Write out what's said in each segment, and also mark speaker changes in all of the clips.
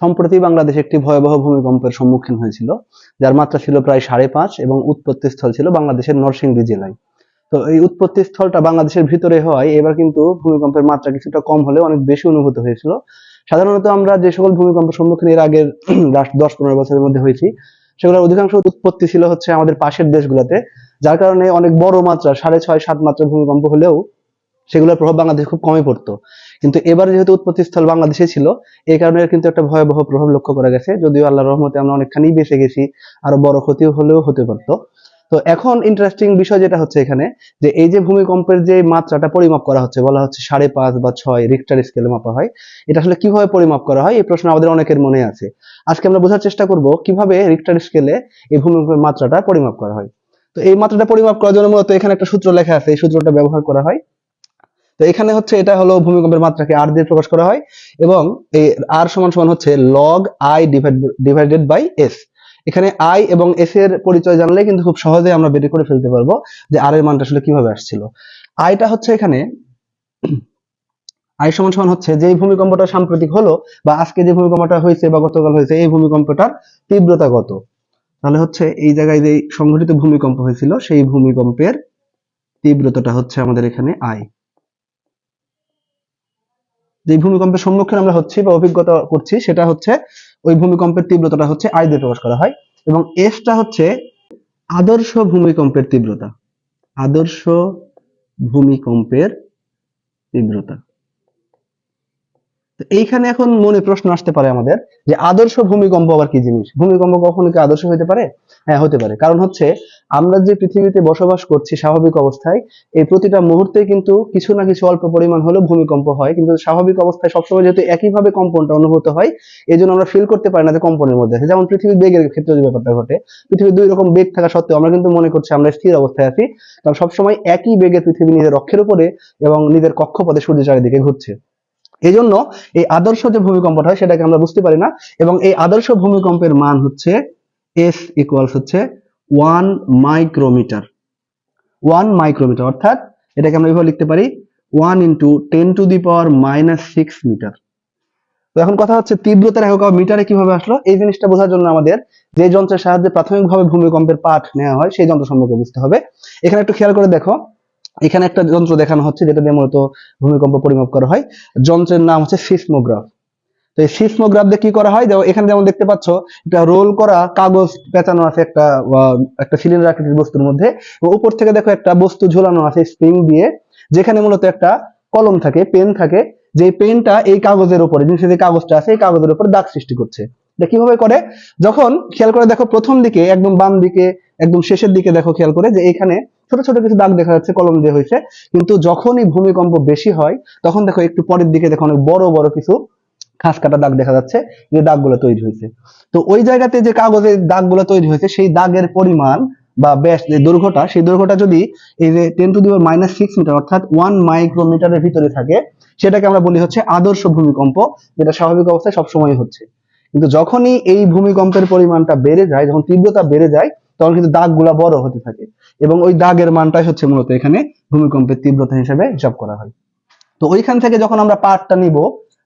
Speaker 1: সম্প্রতি বাংলাদেশ একটি ভয়াবহ ভূমিকম্পের সম্মুখীন হয়েছিল, যার মাত্রা ছিল প্রায় 5.5 এবং উৎপত্তি স্থল ছিল বাংলাদেশের নরসিংদী জেলায়। তো এই উৎপত্তি স্থলটা বাংলাদেশের ভিতরে হওয়ায় এবার কিন্তু ভূমিকম্পের মাত্রা কিছুটা কম হলেও অনেক বেশি অনুভূত হয়েছিল। সাধারণত আমরা যে সকল ভূমিকম্পের সম্মুখীন এর আগের 10-15 বছরের মধ্যে হয়েছি, সেগুলোর অধিকাংশ উৎপত্তি ছিল হচ্ছে আমাদের পাশের দেশগুলোতে, যার কারণে অনেক বড় মাত্রা 6.5-7 মাত্রার ভূমিকম্প হলেও সেগুলোর প্রভাব বাংলাদেশে খুব কমই পড়তো। কিন্তু এবার যেহেতু উৎপত্তি স্থল বাংলাদেশে ছিল, এই কারণে কিন্তু একটা ভয়াবহ প্রভাব লক্ষ্য করা গেছে। যদিও আল্লাহর রহমতে আমরা অনেকখানি বেঁচে গেছি, আরো বড় ক্ষতি হলেও হতে পারতো। তো এখন ইন্টারেস্টিং বিষয় যেটা হচ্ছে এখানে, যে এই যে ভূমিকম্পের যে মাত্রাটা পরিমাপ করা হচ্ছে, বলা হচ্ছে 5.5 বা 6 রিক্টার স্কেলে মাপা হয়, এটা আসলে কিভাবে পরিমাপ করা হয় এই প্রশ্ন আমাদের অনেকের মনে আছে। আজকে আমরা বোঝার চেষ্টা করব কিভাবে রিক্টার স্কেলে এই ভূমিকম্পের মাত্রাটা পরিমাপ করা হয়। তো এই মাত্রাটা পরিমাপ করার জন্য মূলত এখানে একটা সূত্র লেখা আছে, এই সূত্রটা ব্যবহার করা হয়। তো এখানে হচ্ছে এটা হলো ভূমিকম্পের মাত্রাকে আর দিয়ে প্রকাশ করা হয়, এবং এই আর সমান সমান হচ্ছে log I divided by S. এখানে আই এবং এস এর পরিচয় জানলে কিন্তু খুব সহজে আমরা বের করে ফেলতে পারবো যে আর এর মানটা আসলে কিভাবে আসছিল। আইটা হচ্ছে এখানে আই সমান সমান হচ্ছে যে ভূমিকম্পটা সাম্প্রতিক হলো, বা আজকে যে ভূমিকম্পটা হয়েছে বা গতকাল হয়েছে, এই ভূমিকম্পটার তীব্রতা কত। তাহলে হচ্ছে এই জায়গায় যে সংঘটিত ভূমিকম্প হয়েছিল, সেই ভূমিকম্পের তীব্রতাটা হচ্ছে আমাদের এখানে আই। যে ভূমিকম্পের সম্মুখীন আমরা হচ্ছি বা অভিজ্ঞতা করছি, সেটা হচ্ছে ওই ভূমিকম্পের তীব্রতাটা হচ্ছে আই দিয়ে প্রকাশ করা হয়, এবং এসটা হচ্ছে আদর্শ ভূমিকম্পের তীব্রতা। আদর্শ ভূমিকম্পের তীব্রতা। তো এইখানে এখন মনে প্রশ্ন আসতে পারে আমাদের, যে আদর্শ ভূমিকম্প আবার কি জিনিস? ভূমিকম্প কখনো কি আদর্শ হতে পারে? হ্যাঁ, হতে পারে। কারণ হচ্ছে আমরা যে পৃথিবীতে বসবাস করছি স্বাভাবিক অবস্থায়, এই প্রতিটা মুহূর্তে কিন্তু কিছু না কিছু অল্প পরিমাণ হলেও ভূমিকম্প হয়, কিন্তু স্বাভাবিক অবস্থায় সবসময় যেহেতু একইভাবে কম্পনটা অনুভূত হয়, এই জন্য আমরা ফিল করতে পারি না যে কম্পনের মধ্যে আছে। যেমন পৃথিবীর বেগের ক্ষেত্রে যে ব্যাপারটা ঘটে, পৃথিবীর 2 রকম বেগ থাকা সত্ত্বেও আমরা কিন্তু মনে করছি আমরা স্থির অবস্থায় আছি, কারণ সবসময় একই বেগে পৃথিবী নিজের অক্ষের উপরে এবং নিজের কক্ষপথে সূর্যের চারিদিকে ঘুরছে। এই জন্য এই আদর্শ যে ভূমিকম্পটা হয় সেটাকে আমরা বুঝতে পারি না, এবং এই আদর্শ ভূমিকম্পের মান হচ্ছে এস ইকুয়ালস হচ্ছে 1 মাইক্রোমিটার। 1 মাইক্রোমিটার, অর্থাৎ এটাকে আমরা এইভাবে লিখতে পারি 1 ইন্টু 10⁻⁻6 মিটার। তো এখন কথা হচ্ছে তীব্রতার একক মিটারে কিভাবে আসলো, এই জিনিসটা বোঝার জন্য আমাদের যে যন্ত্রের সাহায্যে প্রাথমিকভাবে ভূমিকম্পের পাঠ নেওয়া হয় সেই যন্ত্র সম্পর্কে বুঝতে হবে। এখানে একটু খেয়াল করে দেখো, এখানে একটা যন্ত্র দেখানো হচ্ছে যেটা দিয়ে মূলত ভূমিকম্প পরিমাপ করা হয়। যন্ত্রের নাম হচ্ছে সিসমোগ্রাফ। তো এই সিসমোগ্রাফ দিয়ে কি করা হয়, এখানে যেমন দেখতে পাচ্ছ একটা রোল করা কাগজ পেঁচানো আছে একটা সিলিন্ডার আকৃতির বস্তুর মধ্যে, এবং উপর থেকে দেখো একটা বস্তু ঝুলানো আছে স্প্রিং দিয়ে, যেখানে মূলত একটা কলম থাকে, পেন থাকে, যে পেনটা এই কাগজের উপরে, যে কাগজটা আছে এই কাগজের উপরে দাগ সৃষ্টি করছে। এটা কিভাবে করে, যখন খেয়াল করে দেখো প্রথম দিকে একদম বাম দিকে একদম শেষের দিকে দেখো, খেয়াল করে যে এখানে ছোট ছোট কিছু দাগ দেখা যাচ্ছে কলম দিয়ে হয়েছে, কিন্তু যখনই ভূমিকম্প বেশি হয় তখন দেখো একটু পরের দিকে দেখো অনেক বড় বড় কিছু খাস কাটা দাগ দেখা যাচ্ছে, যে দাগগুলো তৈরি হয়েছে। তো ওই জায়গাতে যে কাগজের দাগগুলো তৈরি হয়েছে, সেই দাগের পরিমাণ বা ব্যাস যে দৈর্ঘ্যটা, সেই দৈর্ঘ্যটা যদি এই যে 10⁻⁻6 মিটার অর্থাৎ 1 মাইক্রোমিটারের ভিতরে থাকে, সেটাকে আমরা বলি হচ্ছে আদর্শ ভূমিকম্প, যেটা স্বাভাবিক অবস্থায় সবসময় হচ্ছে। কিন্তু যখনই এই ভূমিকম্পের পরিমাণটা বেড়ে যায়, যখন তীব্রতা বেড়ে যায়, তখন কিন্তু দাগগুলা বড় হতে থাকে, এবং ওই দাগের মানটাই হচ্ছে মূলত এখানে ভূমিকম্পের তীব্রতা হিসেবে হিসাব করা হয়। তো ওইখান থেকে যখন আমরা পার্টটা নিব,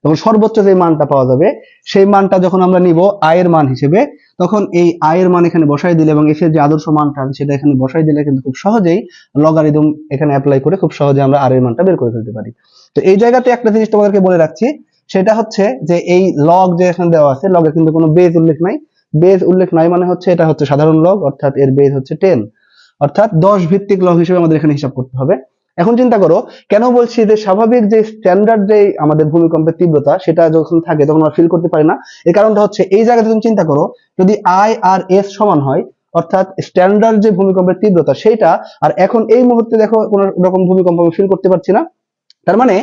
Speaker 1: তখন সর্বোচ্চ যে মানটা পাওয়া যাবে, সেই মানটা যখন আমরা নিব আয়ের মান হিসেবে, তখন এই আয়ের মান এখানে বসাই দিলে এবং এসে যে আদর্শ মানটা সেটা এখানে বসাই দিলে কিন্তু খুব সহজেই লগারিদম এখানে অ্যাপ্লাই করে খুব সহজে আমরা আর এর মানটা বের করে ফেলতে পারি। তো এই জায়গাতে একটা জিনিস তোমাদেরকে বলে রাখছি, সেটা হচ্ছে যে এই লগ যে এখানে দেওয়া আছে, লগে কিন্তু কোনো বেজ উল্লেখ নাই। বেজ উল্লেখ নাই মানে হচ্ছে এটা হচ্ছে সাধারণ লগ, অর্থাৎ এর বেজ হচ্ছে 10, অর্থাৎ 10 ভিত্তিক লগ হিসেবে আমাদের এখানে হিসাব করতে হবে। এখন চিন্তা করো, কেন বলছি যে স্বাভাবিক যে স্ট্যান্ডার্ড যে আমাদের ভূমিকম্পের তীব্রতা সেটা যখন থাকে তখন আমরা ফিল করতে পারি না। এর কারণটা হচ্ছে এই জায়গাতে তুমি চিন্তা করো, যদি আই আর এস সমান হয়, অর্থাৎ স্ট্যান্ডার্ড যে ভূমিকম্পের তীব্রতা সেইটা, আর এখন এই মুহূর্তে দেখো কোনো রকম ভূমিকম্প আমি ফিল করতে পারছি না, তার মানে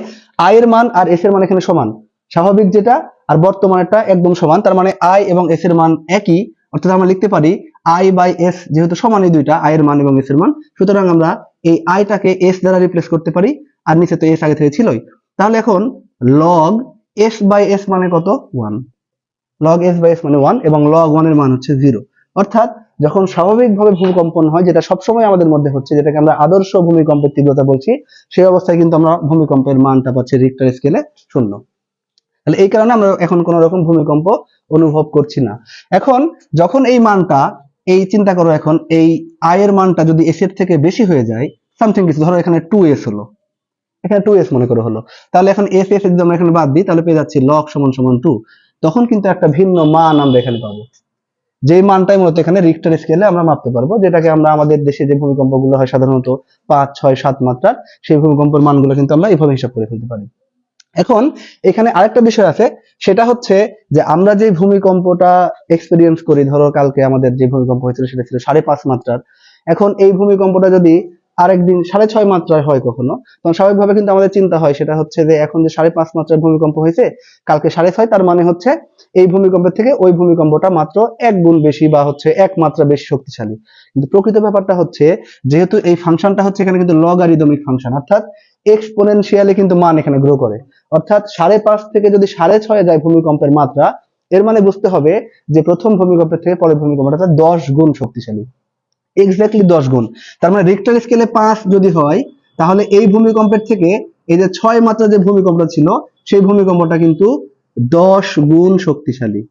Speaker 1: আই এর মান আর এস এর মান এখানে সমান, স্বাভাবিক যেটা আর বর্তমানেরটা একদম সমান, তার মানে আই এবং এস এর মান একই, অর্থাৎ আমরা লিখতে পারি আই বাই এস, যেহেতু সমান এই দুইটা আই এর মান এবং এস এর মান, সুতরাং আমরা এই আইটাকে এস দ্বারা রিপ্লেস করতে পারি, আর নিচে তো এস আগে থেকে ছিলই। তাহলে এখন লগ এস বাই এস মানে কত? 1। লগ এস বাই এস মানে 1, এবং লগ 1 এর মান হচ্ছে 0। অর্থাৎ যখন স্বাভাবিকভাবে ভূমিকম্পন হয়, যেটা সবসময় আমাদের মধ্যে হচ্ছে, যেটাকে আমরা আদর্শ ভূমিকম্পের তীব্রতা বলছি, সেই অবস্থায় কিন্তু আমরা ভূমিকম্পের মানটা পাচ্ছি রিক্টার স্কেলে 0। তাহলে এই কারণে আমরা এখন কোনো রকম ভূমিকম্প অনুভব করছি না। এখন যখন এই মানটা, এই চিন্তা করো, এখন এই আই এর মানটা যদি এস এর থেকে বেশি হয়ে যায়, সামথিং কিছু, ধরো এখানে 2s হলো, এখানে 2s মনে করে হলো, তাহলে এখন এস এফ যদি আমরা এখানে বাদ দিই, তাহলে পেয়ে যাচ্ছি লগ সমান সমান 2। তখন কিন্তু একটা ভিন্ন মান আমরা এখানে পাবো, যে মানটাই মূলত এখানে রিক্টার স্কেলে আমরা মাপতে পারবো, যেটাকে আমরা আমাদের দেশে যে ভূমিকম্পগুলো হয় সাধারণত 5, 6, 7 মাত্রার, সেই ভূমিকম্পের মানগুলো কিন্তু আমরা এইভাবে হিসাব করে ফেলতে পারি। এখন এখানে আরেকটা বিষয় আছে, সেটা হচ্ছে যে আমরা যে ভূমিকম্পটা এক্সপেরিয়েন্স করি, ধরো কালকে আমাদের যে ভূমিকম্প হয়েছিল সেটা ছিল 5.5 মাত্রার। এখন এই ভূমিকম্পটা যদি আরেকদিন 6.5 মাত্রার হয় কখনো, তখন স্বাভাবিকভাবে কিন্তু আমাদের চিন্তা হয় সেটা হচ্ছে যে এখন যে 5.5 মাত্রার ভূমিকম্প হয়েছে, কালকে 6.5, তার মানে হচ্ছে এই ভূমিকম্পের থেকে ওই ভূমিকম্পটা মাত্র 1 গুণ বেশি বা হচ্ছে 1 মাত্রা বেশি শক্তিশালী। কিন্তু প্রকৃত ব্যাপারটা হচ্ছে, যেহেতু এই ফাংশনটা হচ্ছে এখানে কিন্তু লগারিদমিক ফাংশন, অর্থাৎ এক্সপোনেনশিয়ালি কিন্তু মান এখানে গ্রো করে। অর্থাৎ 5.5 থেকে যদি 6.5 যায় ভূমিকম্পের মাত্রা, এর মানে বুঝতে হবে যে প্রথম ভূমিকম্পের থেকে পরের ভূমিকম্পটা 10 গুণ শক্তিশালী, এক্স্যাক্টলি 10 গুণ। তার মানে রিক্টার স্কেলে 5 যদি হয়, তাহলে এই ভূমিকম্পের থেকে এই যে 6 মাত্রা যে ভূমিকম্পটা ছিল, সেই ভূমিকম্পটা কিন্তু 10 গুণ শক্তিশালী।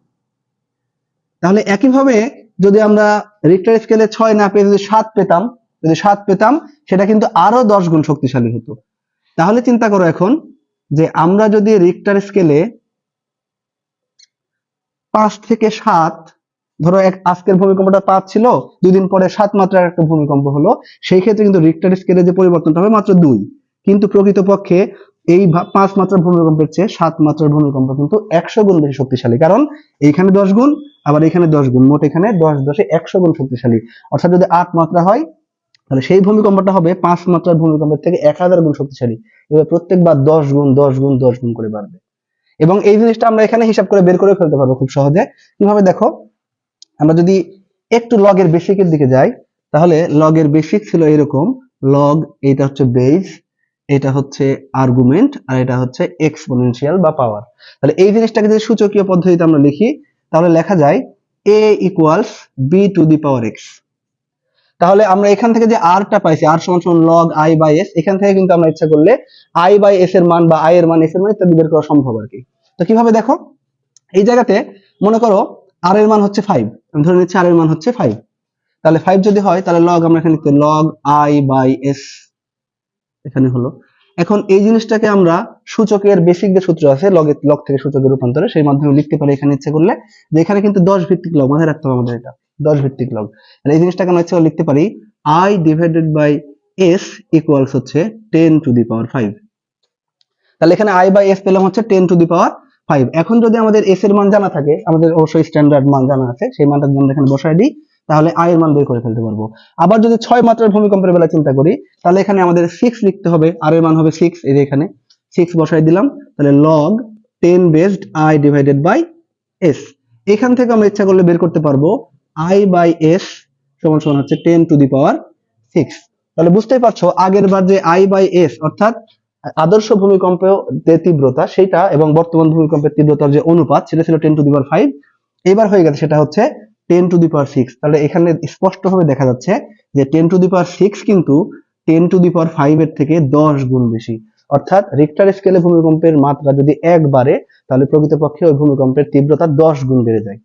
Speaker 1: তাহলে একইভাবে যদি আমরা রিক্টার স্কেলে 6 না পেয়ে যদি 7 পেতাম, সেটা কিন্তু আরো 10 গুণ শক্তিশালী হতো। তাহলে চিন্তা করো এখন যে আমরা যদি রিক্টার স্কেলে 5 থেকে 7, ধরো আজকের ভূমিকম্পটা 5 ছিল, 2 দিন পরে 7 মাত্রার একটা ভূমিকম্প হলো, সেই ক্ষেত্রে কিন্তু রিক্টার স্কেলে যে পরিবর্তনটা হবে মাত্র 2। কিন্তু প্রকৃতপক্ষে এই 5 মাত্রার ভূমিকম্পের চেয়ে 7 মাত্রার ভূমিকম্প কিন্তু 100 গুণ বেশি শক্তিশালী, কারণ এইখানে 10 গুণ, আবার এখানে 10 গুণ, মোট এখানে 10 10 100 গুণ শক্তিশালী। অর্থাৎ যদি 8 মাত্রা হয়, তাহলে সেই ভূমিকম্পটা হবে 5 মাত্রার ভূমিকম্পের থেকে 1000 গুণ শক্তিশালী। এবার প্রত্যেকবার 10 গুণ 10 গুণ 10 গুণ করে বাড়বে। এবং এই জিনিসটা আমরা এখানে হিসাব করে বের করে ফেলতে পারবো খুব সহজে। কিভাবে দেখো, আমরা যদি একটু লগের বেসিকের দিকে যাই, তাহলে লগের বেসিক ছিল এরকম, লগ, এটা হচ্ছে বেস, এটা হচ্ছে আর্গুমেন্ট, আর এটা হচ্ছে এক্সপোনেনশিয়াল বা পাওয়ার। তাহলে এই জিনিসটাকে যদি সূচকীয় পদ্ধতিতে আমরা লিখি, তাহলে লেখা যায় a equals b to the power x। তাহলে আমরা এখান থেকে যে r টা পাইছি, r সমান সমান log i বাই s, এখান থেকে কিন্তু আমরা ইচ্ছা করলে i বাই s এর মান বা i এর মান s এর মান ইত্যাদি বের করা সম্ভব আর কি। তো কিভাবে দেখো, এই জায়গাতে মনে করো r এর মান হচ্ছে 5, আমি ধরে নিচ্ছি r এর মান হচ্ছে 5। তাহলে 5 যদি হয়, তাহলে log আমরা এখানে লিখতে log i বাই s এখানে হলো। এখন এই জিনিসটাকে আমরা সূচকের বেসিক যে সূত্র আছে লগ থেকে সূচকের রূপান্তরে, সেই মাধ্যমে লিখতে পারি এখানে ইচ্ছা করলে, যে এখানে কিন্তু 10 ভিত্তিক লগ, মাথায় রাখতে হবে আমাদের এটা 10 ভিত্তিক লগ। তাহলে এই জিনিসটাকে আমরা ইচ্ছা করলে লিখতে পারি i divided by s equals হচ্ছে 10 টু দি পাওয়ার 5। তাহলে এখানে i বাই s পেলাম হচ্ছে 10 টু দি পাওয়ার 5। এখন যদি আমাদের s এর মান জানা থাকে, আমাদের অবশ্যই স্ট্যান্ডার্ড মান জানা আছে, সেই মানটা যদি আমরা এখানে বসাই দিই, তাহলে i এর মান বের করে ফেলতে পারবো। আবার যদি 6 মাত্রার ভূমিকম্পের বেলা চিন্তা করি, তাহলে এখানে আমাদের 6 লিখতে হবে, r এর মান হবে 6, এই যে এখানে 6 বসাই দিলাম, তাহলে log 10 based i divided by s। এখান থেকে আমরা ইচ্ছা করলে বের করতে পারবো i বাই s সমান সমান হচ্ছে 10 টু দি পাওয়ার 6। তাহলে বুঝতেই পারছো, আগের বার যে i বাই s অর্থাৎ আদর্শ ভূমিকম্পের যে তীব্রতা সেটা এবং বর্তমান ভূমিকম্পের তীব্রতার যে অনুপাত, সেটা ছিল 10 টু দি পাওয়ার 5। এবার হয়ে গেছে সেটা হচ্ছে 10 টু দি পাওয়ার 6। তাহলে এখানে স্পষ্টভাবে দেখা যাচ্ছে যে 10 টু দি পাওয়ার 6 কিন্তু 10 টু দি পাওয়ার 5 এর থেকে 10 গুণ বেশি। অর্থাৎ রিক্টার স্কেলে ভূমিকম্পের মাত্রা যদি 1 বাড়ে, তাহলে প্রকৃতপক্ষে ওই ভূমিকম্পের তীব্রতা 10 গুণ বেড়ে যায়।